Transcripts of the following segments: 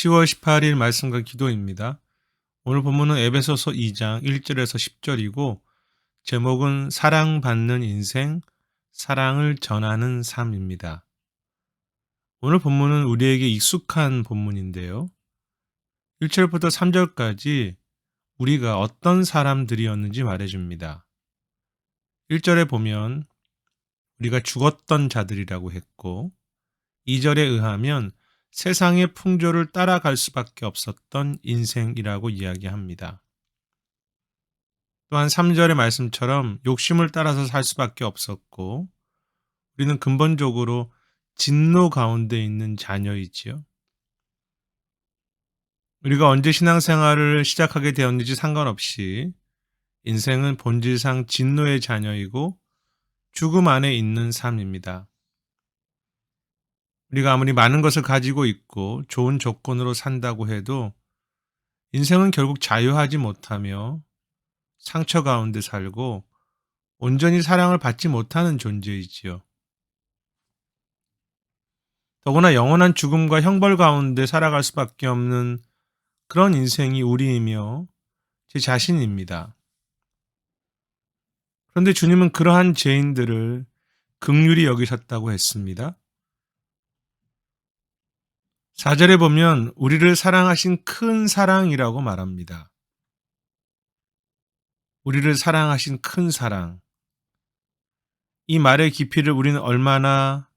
10월 18일 말씀과 기도입니다. 오늘 본문은 에베소서 2장 1절에서 10절이고 제목은 사랑받는 인생, 사랑을 전하는 삶입니다. 오늘 본문은 우리에게 익숙한 본문인데요. 1절부터 3절까지 우리가 어떤 사람들이었는지 말해줍니다. 1절에 보면 우리가 죽었던 자들이라고 했고 2절에 의하면 세상의 풍조를 따라갈 수밖에 없었던 인생이라고 이야기합니다. 또한 3절의 말씀처럼 욕심을 따라서 살 수밖에 없었고 우리는 근본적으로 진노 가운데 있는 자녀이지요. 우리가 언제 신앙생활을 시작하게 되었는지 상관없이 인생은 본질상 진노의 자녀이고 죽음 안에 있는 삶입니다. 우리가 아무리 많은 것을 가지고 있고 좋은 조건으로 산다고 해도 인생은 결국 자유하지 못하며 상처 가운데 살고 온전히 사랑을 받지 못하는 존재이지요. 더구나 영원한 죽음과 형벌 가운데 살아갈 수밖에 없는 그런 인생이 우리이며 제 자신입니다. 그런데 주님은 그러한 죄인들을 긍휼히 여기셨다고 했습니다. 4절에 보면 우리를 사랑하신 큰 사랑이라고 말합니다. 우리를 사랑하신 큰 사랑. 이 말의 깊이를 우리는 얼마나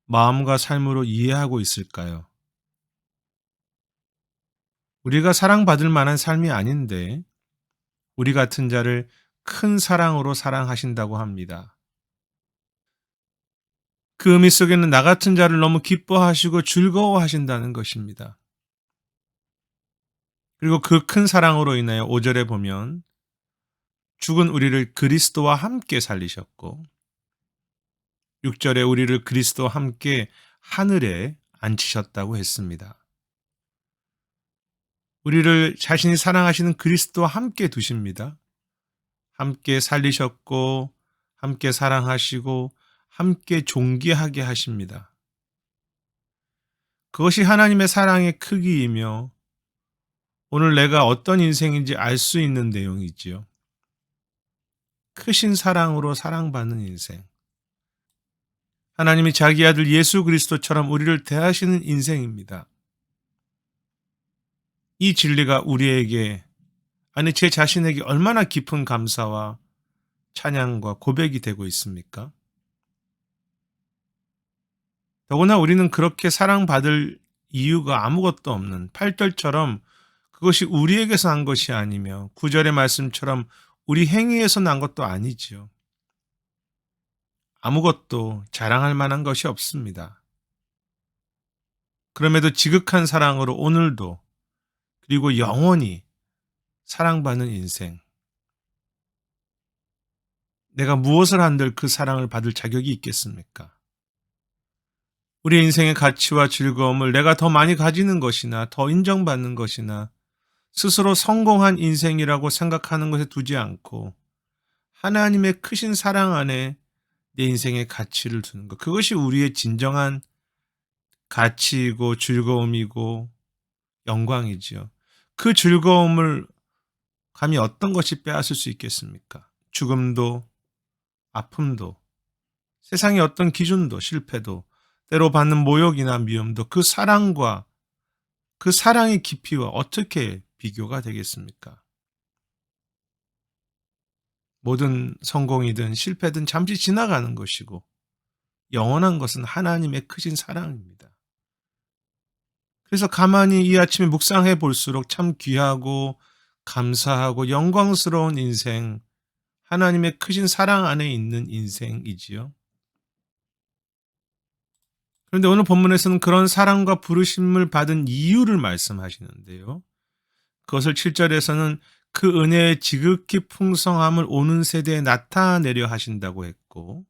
마음과 삶으로 이해하고 있을까요? 우리가 사랑받을 만한 삶이 아닌데 우리 같은 자를 큰 사랑으로 사랑하신다고 합니다. 그 의미 속에는 나 같은 자를 너무 기뻐하시고 즐거워하신다는 것입니다. 그리고 그 큰 사랑으로 인하여 5절에 보면 죽은 우리를 그리스도와 함께 살리셨고 6절에 우리를 그리스도와 함께 하늘에 앉히셨다고 했습니다. 우리를 자신이 사랑하시는 그리스도와 함께 두십니다. 함께 살리셨고 함께 사랑하시고 함께 존귀하게 하십니다. 그것이 하나님의 사랑의 크기이며 오늘 내가 어떤 인생인지 알 수 있는 내용이지요. 크신 사랑으로 사랑받는 인생. 하나님이 자기 아들 예수 그리스도처럼 우리를 대하시는 인생입니다. 이 진리가 우리에게, 아니 제 자신에게 얼마나 깊은 감사와 찬양과 고백이 되고 있습니까? 더구나 우리는 그렇게 사랑받을 이유가 아무것도 없는 8절처럼 그것이 우리에게서 난 것이 아니며 9절의 말씀처럼 우리 행위에서 난 것도 아니지요. 아무것도 자랑할 만한 것이 없습니다. 그럼에도 지극한 사랑으로 오늘도 그리고 영원히 사랑받는 인생. 내가 무엇을 한들 그 사랑을 받을 자격이 있겠습니까? 우리 인생의 가치와 즐거움을 내가 더 많이 가지는 것이나 더 인정받는 것이나 스스로 성공한 인생이라고 생각하는 것에 두지 않고 하나님의 크신 사랑 안에 내 인생의 가치를 두는 것. 그것이 우리의 진정한 가치이고 즐거움이고 영광이지요. 그 즐거움을 감히 어떤 것이 빼앗을 수 있겠습니까? 죽음도, 아픔도, 세상의 어떤 기준도, 실패도, 때로 받는 모욕이나 미움도 그 사랑과 그 사랑의 깊이와 어떻게 비교가 되겠습니까? 모든 성공이든 실패든 잠시 지나가는 것이고 영원한 것은 하나님의 크신 사랑입니다. 그래서 가만히 이 아침에 묵상해 볼수록 참 귀하고 감사하고 영광스러운 인생, 하나님의 크신 사랑 안에 있는 인생이지요. 그런데 오늘 본문에서는 그런 사랑과 부르심을 받은 이유를 말씀하시는데요. 그것을 7절에서는 그 은혜의 지극히 풍성함을 오는 세대에 나타내려 하신다고 했고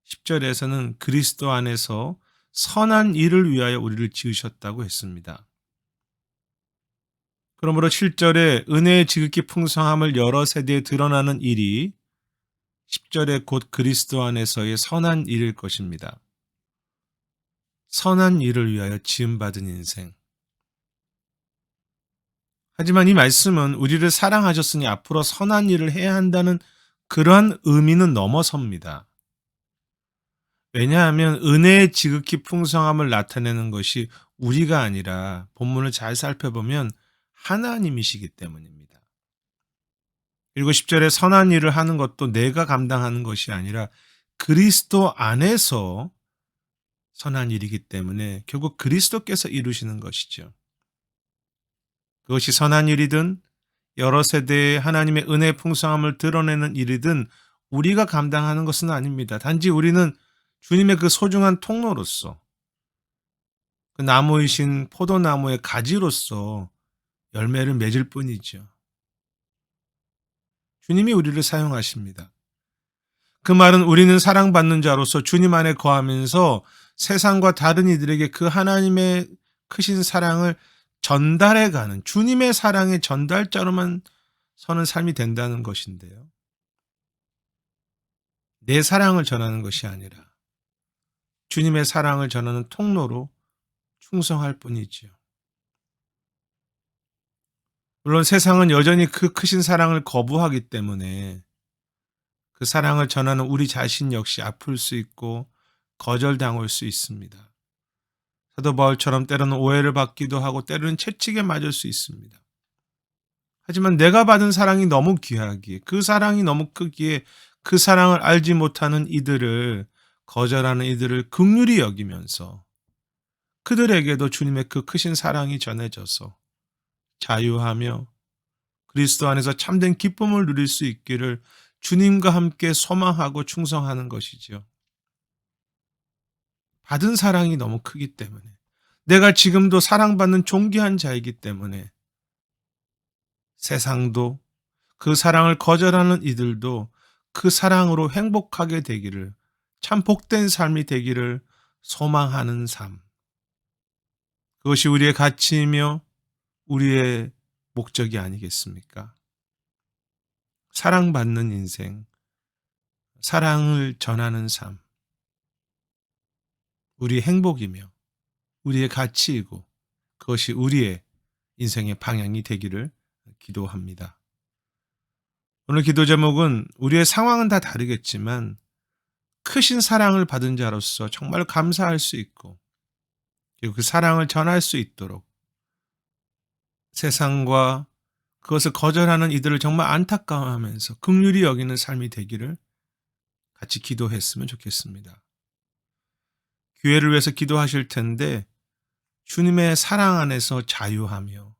10절에서는 그리스도 안에서 선한 일을 위하여 우리를 지으셨다고 했습니다. 그러므로 7절에 은혜의 지극히 풍성함을 여러 세대에 드러나는 일이 10절에 곧 그리스도 안에서의 선한 일일 것입니다. 선한 일을 위하여 지음받은 인생. 하지만 이 말씀은 우리를 사랑하셨으니 앞으로 선한 일을 해야 한다는 그러한 의미는 넘어섭니다. 왜냐하면 은혜의 지극히 풍성함을 나타내는 것이 우리가 아니라 본문을 잘 살펴보면 하나님이시기 때문입니다. 그리고 10절에 선한 일을 하는 것도 내가 감당하는 것이 아니라 그리스도 안에서 선한 일이기 때문에 결국 그리스도께서 이루시는 것이죠. 그것이 선한 일이든 여러 세대의 하나님의 은혜의 풍성함을 드러내는 일이든 우리가 감당하는 것은 아닙니다. 단지 우리는 주님의 그 소중한 통로로서 그 나무이신 포도나무의 가지로서 열매를 맺을 뿐이죠. 주님이 우리를 사용하십니다. 그 말은 우리는 사랑받는 자로서 주님 안에 거하면서 세상과 다른 이들에게 그 하나님의 크신 사랑을 전달해 가는 주님의 사랑의 전달자로만 서는 삶이 된다는 것인데요. 내 사랑을 전하는 것이 아니라 주님의 사랑을 전하는 통로로 충성할 뿐이지요. 물론 세상은 여전히 그 크신 사랑을 거부하기 때문에 그 사랑을 전하는 우리 자신 역시 아플 수 있고 거절당할 수 있습니다. 사도 바울처럼 때로는 오해를 받기도 하고 때로는 채찍에 맞을 수 있습니다. 하지만 내가 받은 사랑이 너무 귀하기에 그 사랑이 너무 크기에 그 사랑을 알지 못하는 이들을 거절하는 이들을 긍휼히 여기면서 그들에게도 주님의 그 크신 사랑이 전해져서 자유하며 그리스도 안에서 참된 기쁨을 누릴 수 있기를 주님과 함께 소망하고 충성하는 것이지요. 받은 사랑이 너무 크기 때문에 내가 지금도 사랑받는 존귀한 자이기 때문에 세상도 그 사랑을 거절하는 이들도 그 사랑으로 행복하게 되기를 참 복된 삶이 되기를 소망하는 삶. 그것이 우리의 가치이며 우리의 목적이 아니겠습니까? 사랑받는 인생, 사랑을 전하는 삶, 우리의 행복이며 우리의 가치이고 그것이 우리의 인생의 방향이 되기를 기도합니다. 오늘 기도 제목은 우리의 상황은 다 다르겠지만 크신 사랑을 받은 자로서 정말 감사할 수 있고 그리고 그 사랑을 전할 수 있도록 세상과 그것을 거절하는 이들을 정말 안타까워하면서 긍휼히 여기는 삶이 되기를 같이 기도했으면 좋겠습니다. 교회를 위해서 기도하실 텐데 주님의 사랑 안에서 자유하며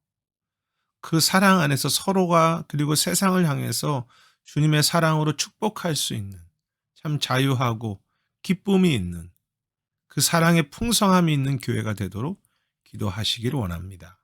그 사랑 안에서 서로가 그리고 세상을 향해서 주님의 사랑으로 축복할 수 있는 참 자유하고 기쁨이 있는 그 사랑의 풍성함이 있는 교회가 되도록 기도하시기를 원합니다.